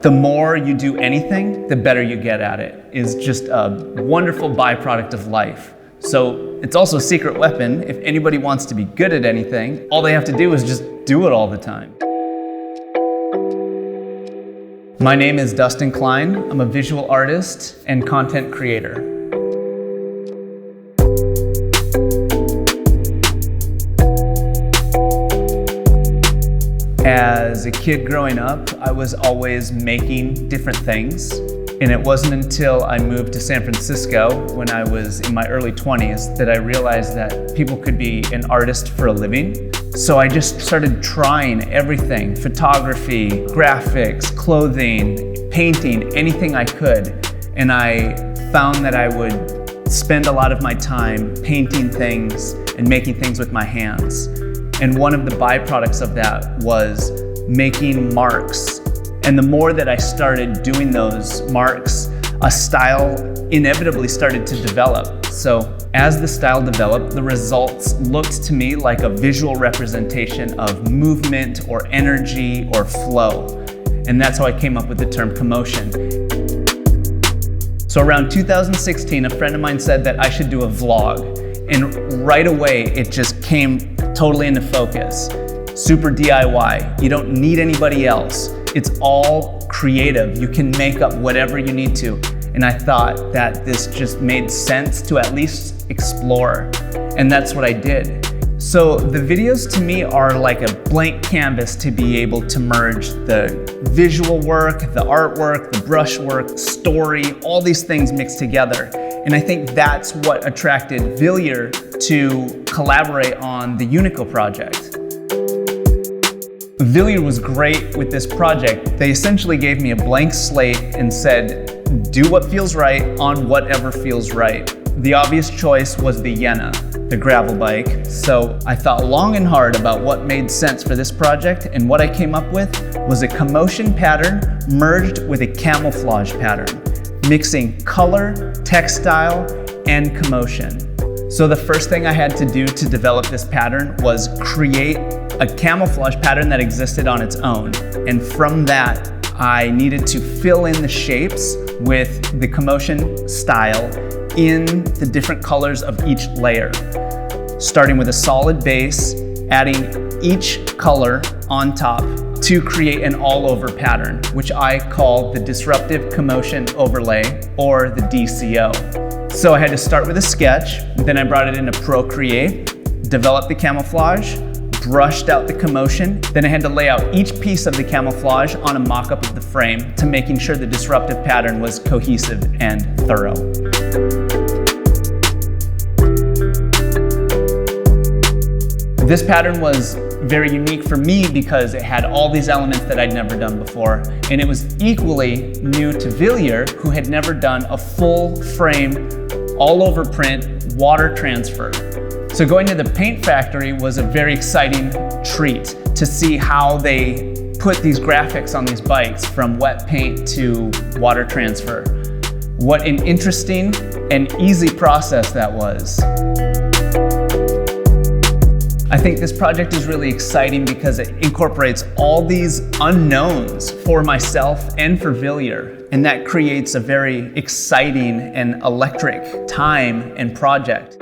The more you do anything, the better you get at it, is just a wonderful byproduct of life. So it's also a secret weapon. If anybody wants to be good at anything, all they have to do is just do it all the time. My name is Dustin Klein. I'm a visual artist and content creator. As a kid growing up, I was always making different things. And it wasn't until I moved to San Francisco when I was in my early 20s that I realized that people could be an artist for a living. So I just started trying everything: photography, graphics, clothing, painting, anything I could. And I found that I would spend a lot of my time painting things and making things with my hands. And one of the byproducts of that was making marks. And the more that I started doing those marks, a style inevitably started to develop. So as the style developed, the results looked to me like a visual representation of movement or energy or flow. And that's how I came up with the term commotion. So around 2016, a friend of mine said that I should do a vlog. And right away, it just came totally into focus. Super DIY. You don't need anybody else. It's all creative. You can make up whatever you need to. And I thought that this just made sense to at least explore. And that's what I did. So the videos to me are like a blank canvas to be able to merge the visual work, the artwork, the brushwork, story, all these things mixed together. And I think that's what attracted Wilier to collaborate on the UNICO project. Wilier was great with this project. They essentially gave me a blank slate and said, do what feels right on whatever feels right. The obvious choice was the JENA, the gravel bike. So I thought long and hard about what made sense for this project, and what I came up with was a commotion pattern merged with a camouflage pattern, mixing color, textile, and commotion. So the first thing I had to do to develop this pattern was create a camouflage pattern that existed on its own. And from that, I needed to fill in the shapes with the commotion style in the different colors of each layer. Starting with a solid base, adding each color on top to create an all-over pattern, which I call the Disruptive Commotion Overlay, or the DCO. So I had to start with a sketch, then I brought it into Procreate, developed the camouflage, brushed out the commotion, then I had to lay out each piece of the camouflage on a mock-up of the frame to making sure the disruptive pattern was cohesive and thorough. This pattern was very unique for me because it had all these elements that I'd never done before, and it was equally new to Wilier, who had never done a full frame, all over print, water transfer. So going to the paint factory was a very exciting treat to see how they put these graphics on these bikes from wet paint to water transfer. What an interesting and easy process that was. I think this project is really exciting because it incorporates all these unknowns for myself and for Wilier, and that creates a very exciting and electric time and project.